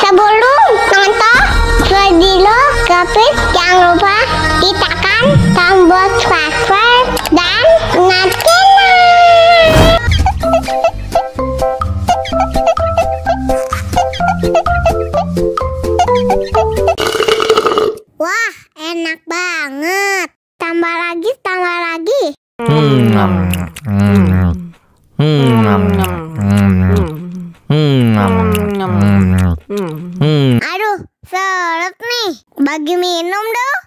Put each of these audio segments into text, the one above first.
Sebelum nonton video Gapit, jangan lupa tekan tombol subscribe dan nyalakan. Wah, enak banget. Tambah lagi, tambah lagi. Aduh, seret nih. Bagi minum dong.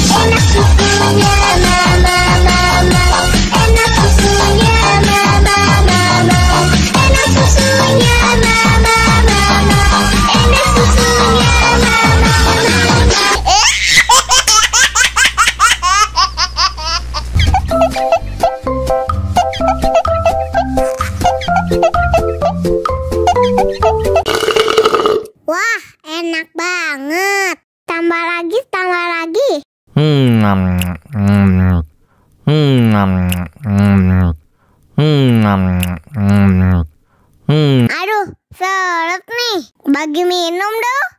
Enak susunya mama, enak susunya mama, enak susunya mama, enak susunya mama. Wah, enak banget. Tambah lagi, tambah lagi. Aduh, seret nih. Bagi minum dong.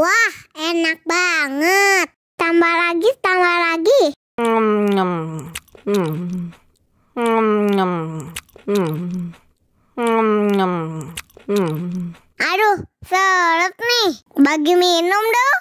Wah, enak banget. Tambah lagi, tambah lagi. Aduh, seret nih. Bagi minum dong.